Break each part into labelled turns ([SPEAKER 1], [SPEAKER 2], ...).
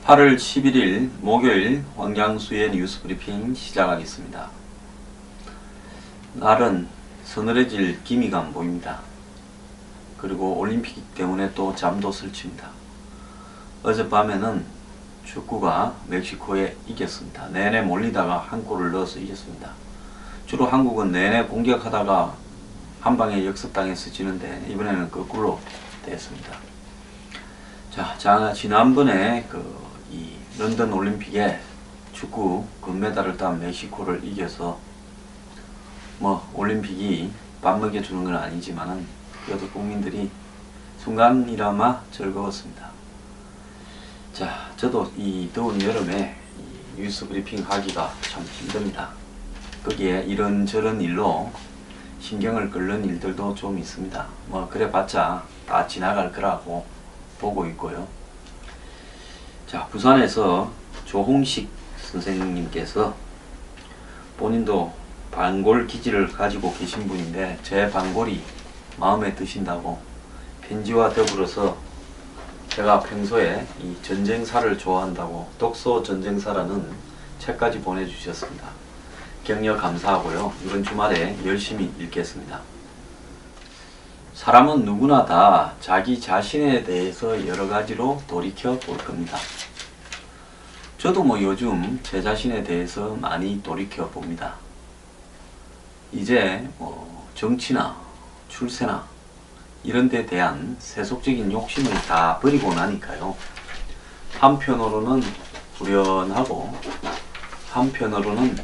[SPEAKER 1] (8월 11일) 목요일 왕장수의 뉴스 브리핑 시작하겠습니다. 날은 서늘해질 기미가 안 보입니다. 그리고 올림픽이기 때문에 또 잠도 설칩니다. 어젯밤에는 축구가 멕시코에 이겼습니다. 내내 몰리다가 한 골을 넣어서 이겼습니다. 주로 한국은 내내 공격하다가 한 방에 역습당해서 지는데 이번에는 거꾸로 됐습니다. 자, 지난번에 이 런던 올림픽에 축구 금메달을 딴 멕시코를 이겨서 올림픽이 밥 먹여주는 건 아니지만은 그래도 국민들이 순간이나마 즐거웠습니다. 자, 저도 이 더운 여름에 이 뉴스 브리핑 하기가 참 힘듭니다. 거기에 이런저런 일로 신경을 끓는 일들도 좀 있습니다. 그래봤자 다 지나갈 거라고 보고 있고요. 자, 부산에서 조홍식 선생님께서 본인도 반골 기질을 가지고 계신 분인데 제 반골이 마음에 드신다고 편지와 더불어서 제가 평소에 이 전쟁사를 좋아한다고 독서 전쟁사라는 책까지 보내주셨습니다. 격려 감사하고요. 이번 주말에 열심히 읽겠습니다. 사람은 누구나 다 자기 자신에 대해서 여러 가지로 돌이켜 볼 겁니다. 저도 요즘 제 자신에 대해서 많이 돌이켜 봅니다. 이제 정치나 출세나 이런 데 대한 세속적인 욕심을 다 버리고 나니까요. 한편으로는 불연하고 한편으로는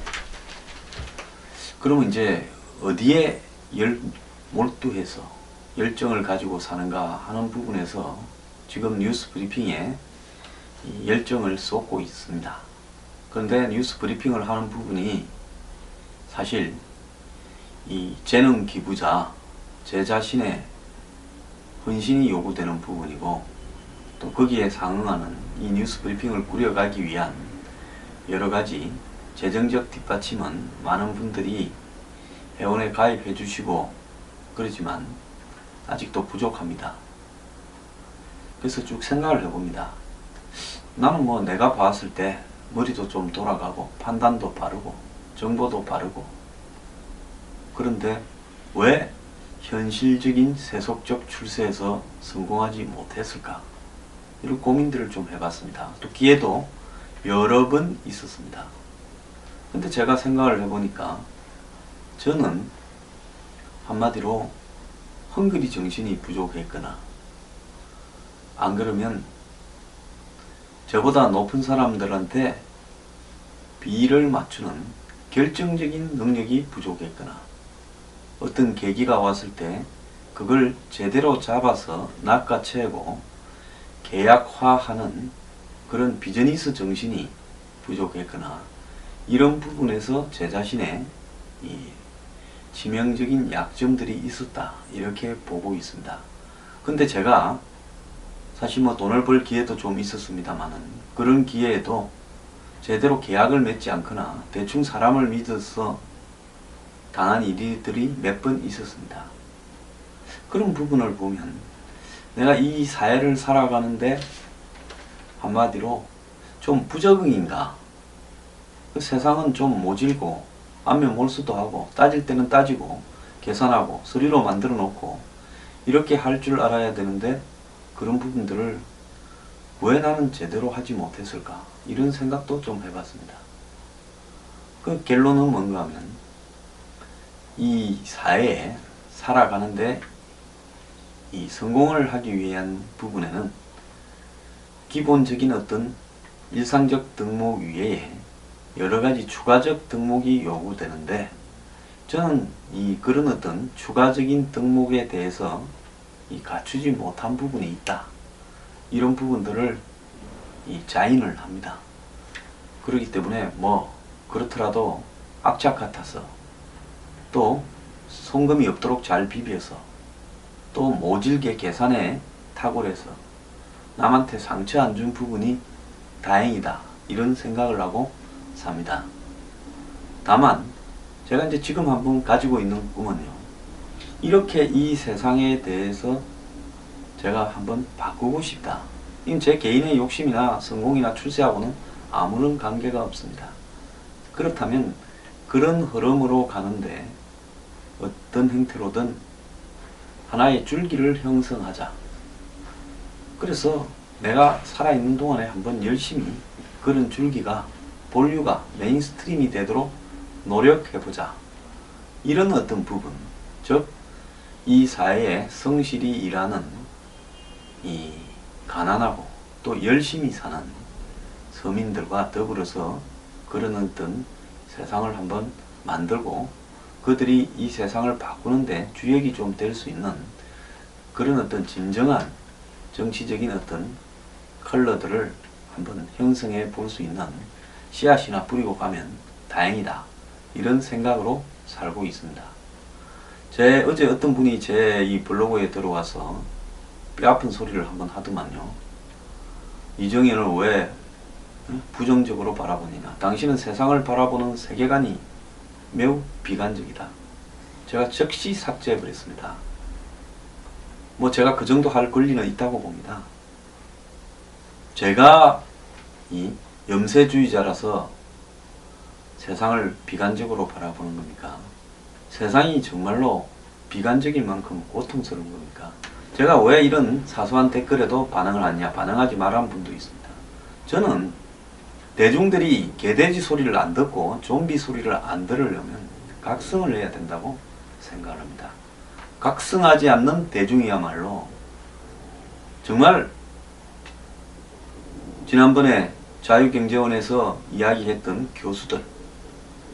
[SPEAKER 1] 그러면 이제 어디에 몰두해서 열정을 가지고 사는가 하는 부분에서 지금 뉴스 브리핑에 열정을 쏟고 있습니다. 그런데 뉴스 브리핑을 하는 부분이 사실 이 재능 기부자 제 자신의 헌신이 요구되는 부분이고 또 거기에 상응하는 이 뉴스 브리핑을 꾸려가기 위한 여러가지 재정적 뒷받침은 많은 분들이 회원에 가입해 주시고 그러지만 아직도 부족합니다. 그래서 쭉 생각을 해봅니다. 나는 내가 봤을 때 머리도 좀 돌아가고 판단도 빠르고 정보도 빠르고 그런데 왜 현실적인 세속적 출세에서 성공하지 못했을까? 이런 고민들을 좀 해봤습니다. 또 기회도 여러 번 있었습니다. 근데 제가 생각을 해보니까 저는 한마디로 헝그리 정신이 부족했거나 안 그러면 저보다 높은 사람들한테 비를 맞추는 결정적인 능력이 부족했거나 어떤 계기가 왔을 때 그걸 제대로 잡아서 낚아채고 계약화하는 그런 비즈니스 정신이 부족했거나 이런 부분에서 제 자신의 이 치명적인 약점들이 있었다 이렇게 보고 있습니다. 근데 제가 사실 돈을 벌 기회도 좀 있었습니다만은 그런 기회에도 제대로 계약을 맺지 않거나 대충 사람을 믿어서 당한 일들이 몇 번 있었습니다. 그런 부분을 보면 내가 이 사회를 살아가는데 한마디로 좀 부적응인가? 그 세상은 좀 모질고 안면 몰수도 하고 따질 때는 따지고 계산하고 서류로 만들어 놓고 이렇게 할 줄 알아야 되는데 그런 부분들을 왜 나는 제대로 하지 못했을까? 이런 생각도 좀 해봤습니다. 그 결론은 뭔가 하면 이 사회에 살아가는데 이 성공을 하기 위한 부분에는 기본적인 어떤 일상적 덕목 위에 여러가지 추가적 덕목이 요구되는데 저는 그런 어떤 추가적인 덕목에 대해서 갖추지 못한 부분이 있다. 이런 부분들을 자인을 합니다. 그렇기 때문에 그렇더라도 악착 같아서 또 송금이 없도록 잘 비벼서 또 모질게 계산에 탁월해서 남한테 상처 안 준 부분이 다행이다, 이런 생각을 하고 삽니다. 다만 제가 이제 지금 한번 가지고 있는 꿈은요, 이렇게 이 세상에 대해서 제가 한번 바꾸고 싶다. 이건 제 개인의 욕심이나 성공이나 출세하고는 아무런 관계가 없습니다. 그렇다면 그런 흐름으로 가는데 어떤 형태로든 하나의 줄기를 형성하자. 그래서 내가 살아있는 동안에 한번 열심히 그런 줄기가 본류가 메인스트림이 되도록 노력해보자. 이런 어떤 부분, 즉 이 사회에 성실히 일하는 이 가난하고 또 열심히 사는 서민들과 더불어서 그런 어떤 세상을 한번 만들고 그들이 이 세상을 바꾸는데 주역이 좀 될 수 있는 그런 어떤 진정한 정치적인 어떤 컬러들을 한번 형성해 볼 수 있는 씨앗이나 뿌리고 가면 다행이다, 이런 생각으로 살고 있습니다. 어제 어떤 분이 제 이 블로그에 들어와서 뼈아픈 소리를 한번 하더만요. 이정현을 왜 부정적으로 바라보느냐, 당신은 세상을 바라보는 세계관이 매우 비관적이다. 제가 즉시 삭제해버렸습니다. 뭐 제가 그 정도 할 권리는 있다고 봅니다. 제가 이 염세주의자라서 세상을 비관적으로 바라보는 겁니까? 세상이 정말로 비관적일 만큼 고통스러운 겁니까? 제가 왜 이런 사소한 댓글에도 반응을 하냐, 반응하지 말라는 분도 있습니다. 저는 대중들이 개돼지 소리를 안 듣고 좀비 소리를 안 들으려면 각성을 해야 된다고 생각을 합니다. 각성하지 않는 대중이야말로 정말 지난번에 자유경제원에서 이야기했던 교수들,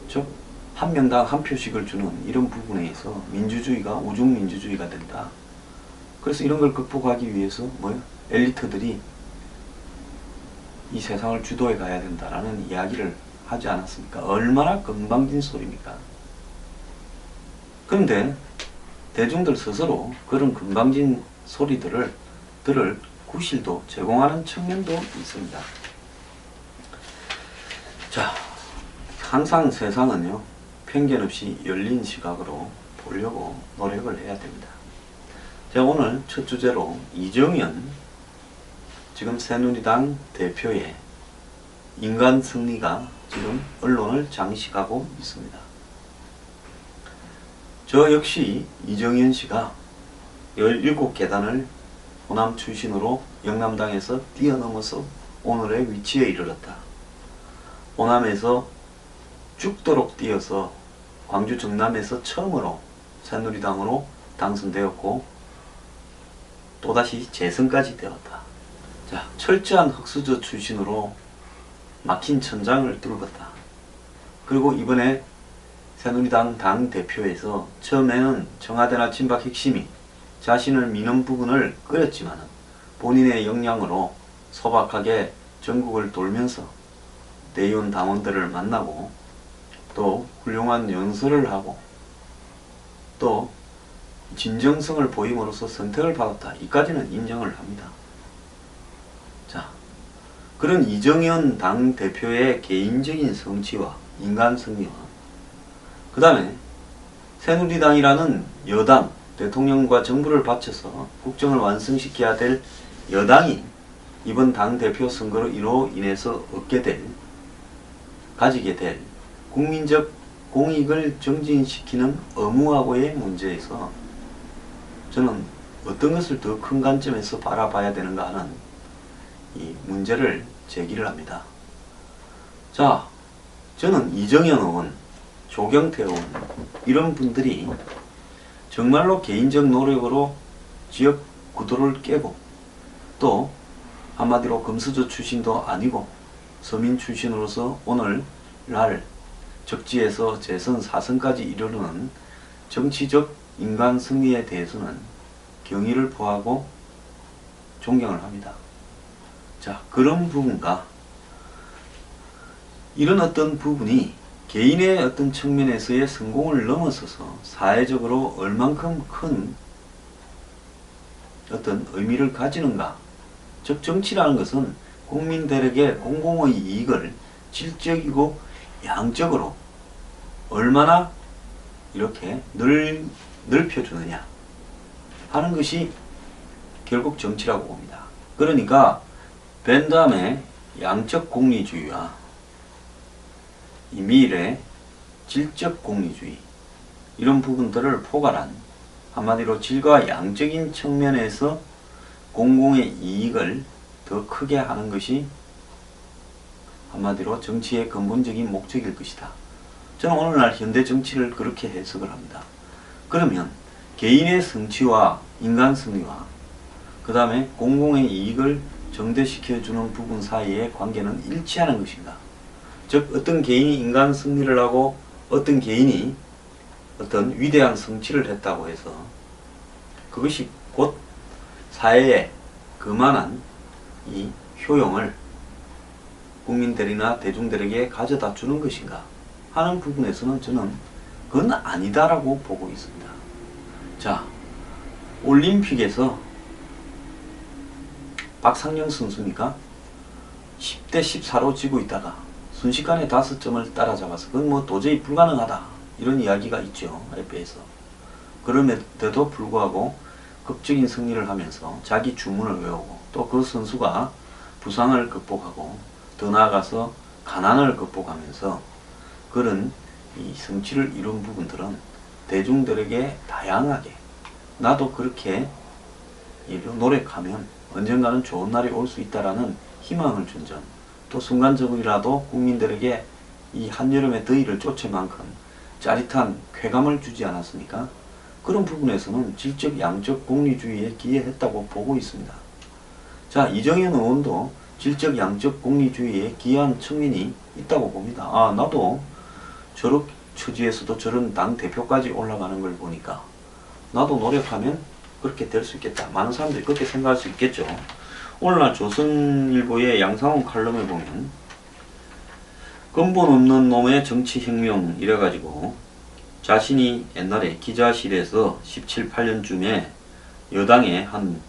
[SPEAKER 1] 즉 한 명당 한 표씩을 주는 이런 부분에 있어 민주주의가 우중민주주의가 된다. 그래서 이런 걸 극복하기 위해서 엘리트들이 이 세상을 주도해 가야 된다라는 이야기를 하지 않았습니까? 얼마나 건방진 소리입니까? 그런데 대중들 스스로 그런 건방진 소리들을 들을 구실도 제공하는 측면도 있습니다. 자, 항상 세상은요, 편견 없이 열린 시각으로 보려고 노력을 해야 됩니다. 제가 오늘 첫 주제로 이정현, 지금 새누리당 대표의 인간 승리가 지금 언론을 장식하고 있습니다. 저 역시 이정현 씨가 17계단을 호남 출신으로 영남당에서 뛰어넘어서 오늘의 위치에 이르렀다. 호남에서 죽도록 뛰어서 광주 정남에서 처음으로 새누리당으로 당선되었고 또다시 재선까지 되었다. 자, 철저한 흑수저 출신으로 막힌 천장을 뚫었다. 그리고 이번에 새누리당 당대표에서 처음에는 청와대나 친박 핵심이 자신을 미는 부분을 끌었지만 본인의 역량으로 소박하게 전국을 돌면서 대의원 당원들을 만나고 또 훌륭한 연설을 하고 또 진정성을 보임으로써 선택을 받았다. 이까지는 인정을 합니다. 자, 그런 이정현 당대표의 개인적인 성취와 인간 승리와 그 다음에 새누리당이라는 여당, 대통령과 정부를 바쳐서 국정을 완성시켜야 될 여당이 이번 당대표 선거로 인해서 가지게 될 국민적 공익을 정진시키는 의무하고의 문제에서 저는 어떤 것을 더 큰 관점에서 바라봐야 되는가 하는 이 문제를 제기를 합니다. 자, 저는 이정현 의원, 조경태 의원 이런 분들이 정말로 개인적 노력으로 지역 구도를 깨고 또 한마디로 금수저 출신도 아니고 서민 출신으로서 오늘날 적지에서 재선 4선까지 이르르는 정치적 인간 승리에 대해서는 경의를 표하고 존경을 합니다. 자, 그런 부분과 이런 어떤 부분이 개인의 어떤 측면에서의 성공을 넘어서서 사회적으로 얼만큼 큰 어떤 의미를 가지는가, 즉 정치라는 것은 국민들에게 공공의 이익을 질적이고 양적으로 얼마나 이렇게 넓혀주느냐 하는 것이 결국 정치라고 봅니다. 그러니까 벤담의 양적 공리주의와 이 밀의 질적 공리주의 이런 부분들을 포괄한 한마디로 질과 양적인 측면에서 공공의 이익을 더 크게 하는 것이 한마디로 정치의 근본적인 목적일 것이다. 저는 오늘날 현대 정치를 그렇게 해석을 합니다. 그러면 개인의 성취와 인간 승리와 그 다음에 공공의 이익을 정대시켜주는 부분 사이의 관계는 일치하는 것인가? 즉 어떤 개인이 인간 승리를 하고 어떤 개인이 어떤 위대한 성취를 했다고 해서 그것이 곧 사회에 그만한 이 효용을 국민들이나 대중들에게 가져다 주는 것인가 하는 부분에서는 저는 그건 아니다라고 보고 있습니다. 자, 올림픽에서 박상영 선수니까 10대 14로 지고 있다가 순식간에 5점을 따라잡아서 그건 뭐 도저히 불가능하다 이런 이야기가 있죠. FA에서. 그럼에도 불구하고 극적인 승리를 하면서 자기 주문을 외우고 또 그 선수가 부상을 극복하고 더 나아가서 가난을 극복하면서 그런 이 성취를 이룬 부분들은 대중들에게 다양하게 나도 그렇게 노력하면 언젠가는 좋은 날이 올 수 있다라는 희망을 준 점, 또 순간적이라도 국민들에게 이 한여름의 더위를 쫓을 만큼 짜릿한 쾌감을 주지 않았습니까? 그런 부분에서는 질적 양적 공리주의에 기여했다고 보고 있습니다. 자, 이정현 의원도 질적 양적 공리주의에 기여한 측면이 있다고 봅니다. 아, 나도 저런 처지에서도 저런 당 대표까지 올라가는 걸 보니까 나도 노력하면 그렇게 될 수 있겠다. 많은 사람들이 그렇게 생각할 수 있겠죠. 오늘날 조선일보의 양상훈 칼럼에 보면 근본 없는 놈의 정치혁명 이래가지고 자신이 옛날에 기자실에서 17, 8년쯤에 여당의 한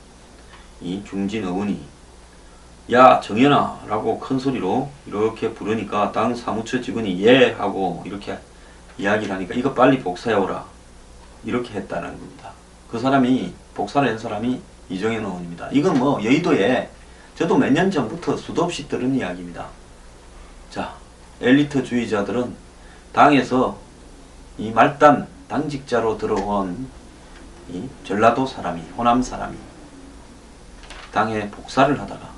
[SPEAKER 1] 이 중진 의원이 야 정연아 라고 큰 소리로 이렇게 부르니까 당 사무처 직원이 예 하고 이렇게 이야기를 하니까 이거 빨리 복사해오라 이렇게 했다는 겁니다. 그 사람이 복사를 한 사람이 이정현 의원입니다. 이건 뭐 여의도에 저도 몇 년 전부터 수도 없이 들은 이야기입니다. 자, 엘리트주의자들은 당에서 이 말단 당직자로 들어온 이 전라도 사람이 호남 사람이 당에 복사를 하다가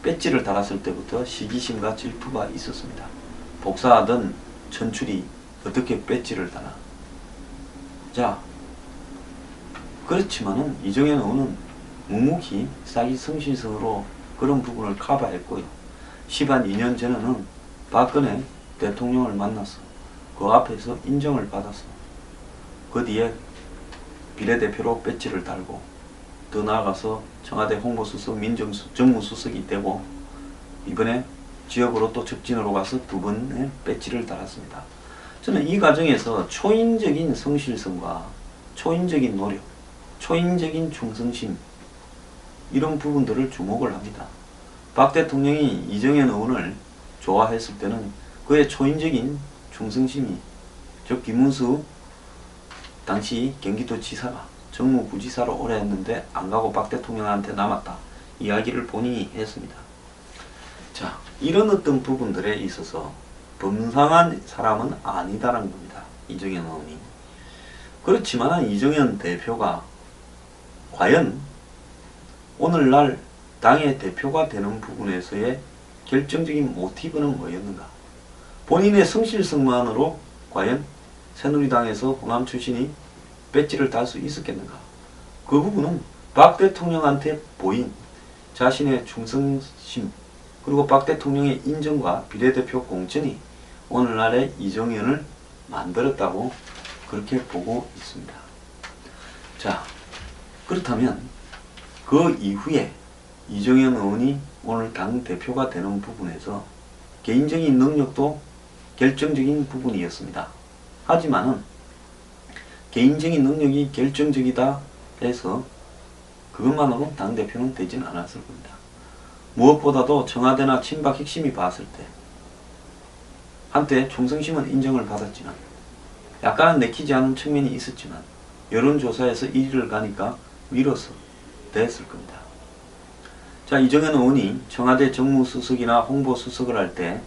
[SPEAKER 1] 배지를 달았을 때부터 시기심과 질투가 있었습니다. 복사하던 천출이 어떻게 배지를 달아? 자, 그렇지만은 이정현 의원은 묵묵히 자기 성실성으로 그런 부분을 커버했고요. 10한 2년 전에는 박근혜 대통령을 만났어. 그 앞에서 인정을 받았어. 그 뒤에 비례대표로 배지를 달고 더 나아가서 청와대 홍보수석 민정무수석이 되고 이번에 지역으로 또 적진으로 가서 2번의 배지를 달았습니다. 저는 이 과정에서 초인적인 성실성과 초인적인 노력, 초인적인 충성심 이런 부분들을 주목을 합니다. 박 대통령이 이정현 의원을 좋아했을 때는 그의 초인적인 충성심이 저 김문수 당시 경기도지사가 정무부지사로 오래 했는데 안 가고 박 대통령한테 남았다 이야기를 본인이 했습니다. 자, 이런 어떤 부분들에 있어서 범상한 사람은 아니다라는 겁니다. 이정현 의원이. 그렇지만 이정현 대표가 과연 오늘날 당의 대표가 되는 부분에서의 결정적인 모티브는 뭐였는가? 본인의 성실성만으로 과연 새누리당에서 호남 출신이 배지를 달 수 있었겠는가? 그 부분은 박 대통령한테 보인 자신의 충성심 그리고 박 대통령의 인정과 비례대표 공천이 오늘날의 이정현을 만들었다고 그렇게 보고 있습니다. 자, 그렇다면 그 이후에 이정현 의원이 오늘 당 대표가 되는 부분에서 개인적인 능력도 결정적인 부분이었습니다. 하지만은 개인적인 능력이 결정적이다 해서 그것만으로 당대표는 되진 않았을 겁니다. 무엇보다도 청와대나 친박 핵심이 봤을 때 한때 충성심은 인정을 받았지만 약간은 내키지 않은 측면이 있었지만 여론조사에서 1위를 가니까 위로서 됐을 겁니다. 자, 이정현 의원이 청와대 정무수석이나 홍보수석을 할 때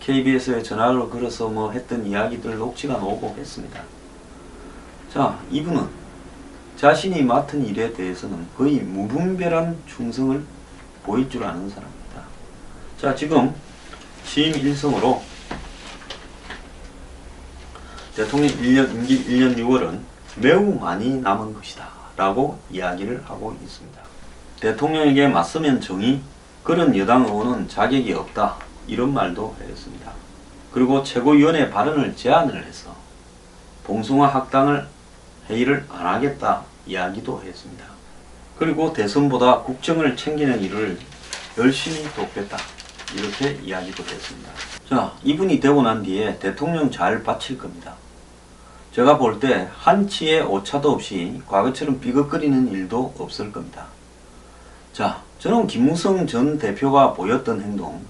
[SPEAKER 1] KBS에 전화를 걸어서 뭐 했던 이야기들 녹취가 나오고 했습니다. 자, 이분은 자신이 맡은 일에 대해서는 거의 무분별한 충성을 보일 줄 아는 사람입니다. 자, 지금 취임 1성으로 대통령 임기 1년 6월은 매우 많이 남은 것이다 라고 이야기를 하고 있습니다. 대통령에게 맞서면 정의, 그런 여당 의원은 자격이 없다 이런 말도 했습니다. 그리고 최고위원회 발언을 제안을 해서 봉숭아 학당을 회의를 안 하겠다 이야기도 했습니다. 그리고 대선보다 국정을 챙기는 일을 열심히 돕겠다 이렇게 이야기도 했습니다. 자, 이분이 되고 난 뒤에 대통령 잘 바칠 겁니다. 제가 볼 때 한치의 오차도 없이 과거처럼 삐걱거리는 일도 없을 겁니다. 자, 저는 김무성 전 대표가 보였던 행동,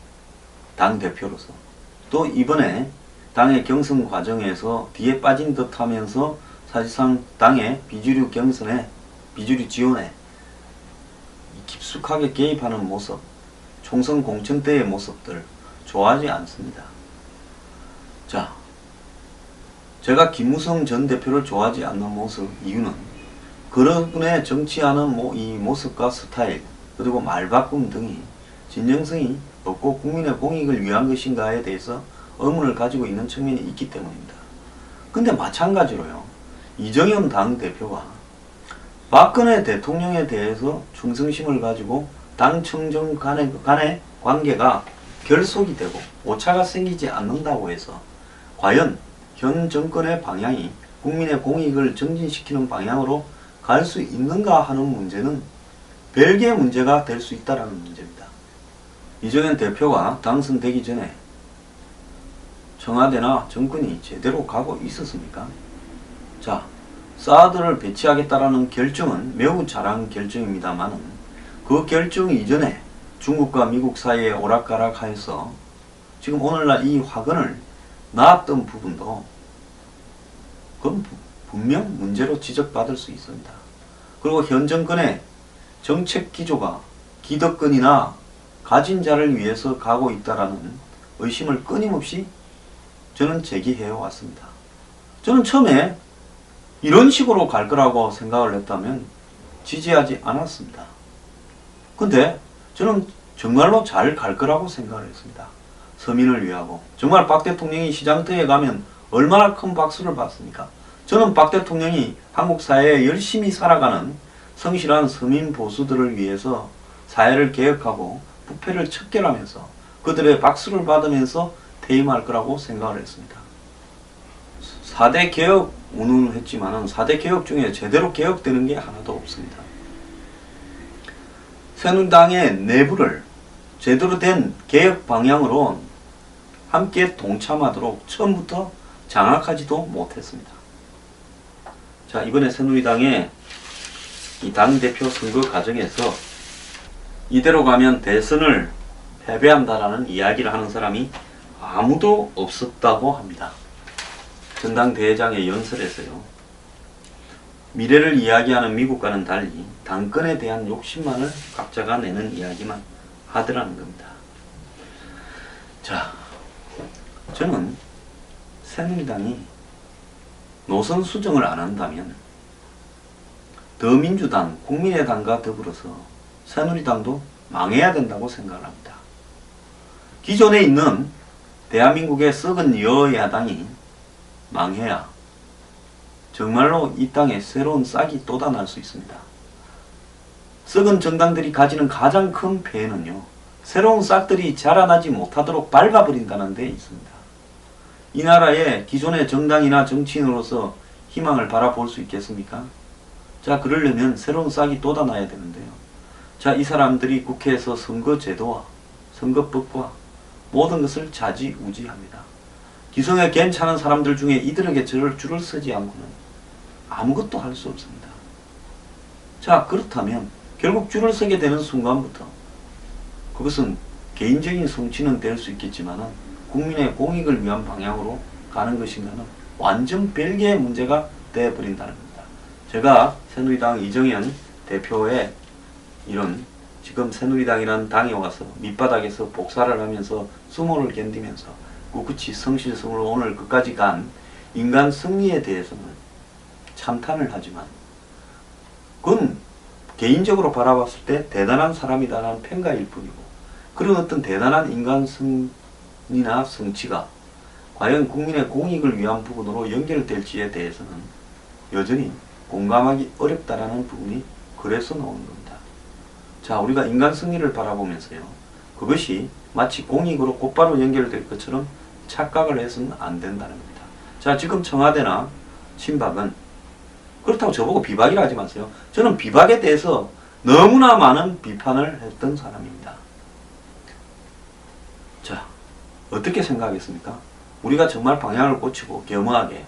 [SPEAKER 1] 당대표로서 또 이번에 당의 경선 과정에서 뒤에 빠진 듯 하면서 사실상 당의 비주류 경선에 비주류 지원에 깊숙하게 개입하는 모습, 총선 공천 때의 모습들 좋아하지 않습니다. 자, 제가 김무성 전 대표를 좋아하지 않는 모습 이유는 그분의 정치하는 이 모습과 스타일 그리고 말바꿈 등이 진정성이 없고 국민의 공익을 위한 것인가에 대해서 의문을 가지고 있는 측면이 있기 때문입니다. 근데 마찬가지로요, 이정현 당대표가 박근혜 대통령에 대해서 충성심을 가지고 당 청정 간의 관계가 결속이 되고 오차가 생기지 않는다고 해서 과연 현 정권의 방향이 국민의 공익을 정진시키는 방향으로 갈 수 있는가 하는 문제는 별개의 문제가 될 수 있다는 문제입니다. 이정현 대표가 당선되기 전에 청와대나 정권이 제대로 가고 있었습니까? 자, 사드를 배치하겠다라는 결정은 매우 잘한 결정입니다만 그 결정 이전에 중국과 미국 사이에 오락가락하여서 지금 오늘날 이 화근을 낳았던 부분도 그건 분명 문제로 지적받을 수 있습니다. 그리고 현 정권의 정책 기조가 기득권이나 가진 자를 위해서 가고 있다라는 의심을 끊임없이 저는 제기해 왔습니다. 저는 처음에 이런 식으로 갈 거라고 생각을 했다면 지지하지 않았습니다. 근데 저는 정말로 잘 갈 거라고 생각을 했습니다. 서민을 위하고. 정말 박 대통령이 시장터에 가면 얼마나 큰 박수를 받습니까? 저는 박 대통령이 한국 사회에 열심히 살아가는 성실한 서민 보수들을 위해서 사회를 개혁하고 부패를 척결하면서 그들의 박수를 받으면서 퇴임할 거라고 생각을 했습니다. 4대 개혁 운운을 했지만 4대 개혁 중에 제대로 개혁되는 게 하나도 없습니다. 새누리당의 내부를 제대로 된 개혁 방향으로 함께 동참하도록 처음부터 장악하지도 못했습니다. 자, 이번에 새누리당의 이 당대표 선거 과정에서 이대로 가면 대선을 패배한다라는 이야기를 하는 사람이 아무도 없었다고 합니다. 전당대회장의 연설에서요, 미래를 이야기하는 미국과는 달리 당권에 대한 욕심만을 각자가 내는 이야기만 하더라는 겁니다. 자, 저는 새누리당이 노선 수정을 안 한다면 더민주당, 국민의당과 더불어서 새누리당도 망해야 된다고 생각을 합니다. 기존에 있는 대한민국의 썩은 여야당이 망해야 정말로 이 땅에 새로운 싹이 돋아날 수 있습니다. 썩은 정당들이 가지는 가장 큰 폐해는요, 새로운 싹들이 자라나지 못하도록 밟아버린다는 데 있습니다. 이 나라의 기존의 정당이나 정치인으로서 희망을 바라볼 수 있겠습니까? 자, 그러려면 새로운 싹이 돋아나야 되는데요. 자, 이 사람들이 국회에서 선거제도와 선거법과 모든 것을 좌지우지합니다. 기성에 괜찮은 사람들 중에 이들에게 줄을 서지 않고는 아무것도 할 수 없습니다. 자, 그렇다면 결국 줄을 서게 되는 순간부터 그것은 개인적인 성취는 될 수 있겠지만은 국민의 공익을 위한 방향으로 가는 것인가는 완전 별개의 문제가 되어버린다는 겁니다. 제가 새누리당 이정현 대표의 이런 지금 새누리당이라는 당에 와서 밑바닥에서 복사를 하면서 수모를 견디면서 꿋꿋이 성실성으로 오늘 끝까지 간 인간 승리에 대해서는 참탄을 하지만 그건 개인적으로 바라봤을 때 대단한 사람이다라는 평가일 뿐이고 그런 어떤 대단한 인간 승리나 성취가 과연 국민의 공익을 위한 부분으로 연결될지에 대해서는 여전히 공감하기 어렵다라는 부분이 그래서 나오는 겁니다. 자, 우리가 인간 승리를 바라보면서요. 그것이 마치 공익으로 곧바로 연결될 것처럼 착각을 해서는 안 된다는 겁니다. 자, 지금 청와대나 친박은 그렇다고 저보고 비박이라 하지 마세요. 저는 비박에 대해서 너무나 많은 비판을 했던 사람입니다. 자, 어떻게 생각하겠습니까? 우리가 정말 방향을 고치고 겸허하게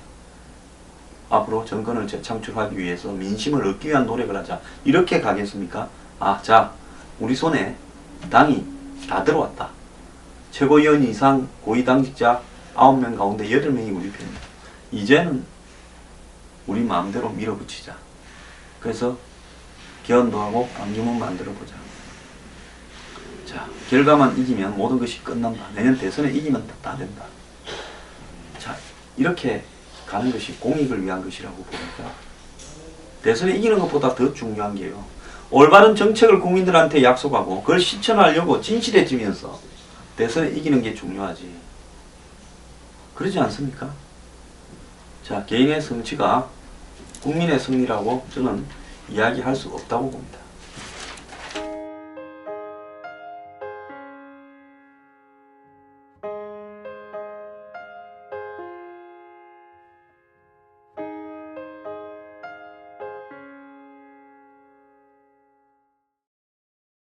[SPEAKER 1] 앞으로 정권을 재창출하기 위해서 민심을 얻기 위한 노력을 하자. 이렇게 가겠습니까? 아, 자, 우리 손에 당이 다 들어왔다. 최고위원 이상 고위당직자 9명 가운데 8명이 우리 편이다. 이제는 우리 마음대로 밀어붙이자. 그래서 개헌도 하고 방주문 만들어보자. 자, 결과만 이기면 모든 것이 끝난다. 내년 대선에 이기면 다 된다. 자, 이렇게 가는 것이 공익을 위한 것이라고 보니까 대선에 이기는 것보다 더 중요한 게요. 올바른 정책을 국민들한테 약속하고 그걸 실천하려고 진실해지면서 대선에 이기는 게 중요하지. 그러지 않습니까? 자, 개인의 성취가 국민의 승리라고 저는 이야기할 수 없다고 봅니다.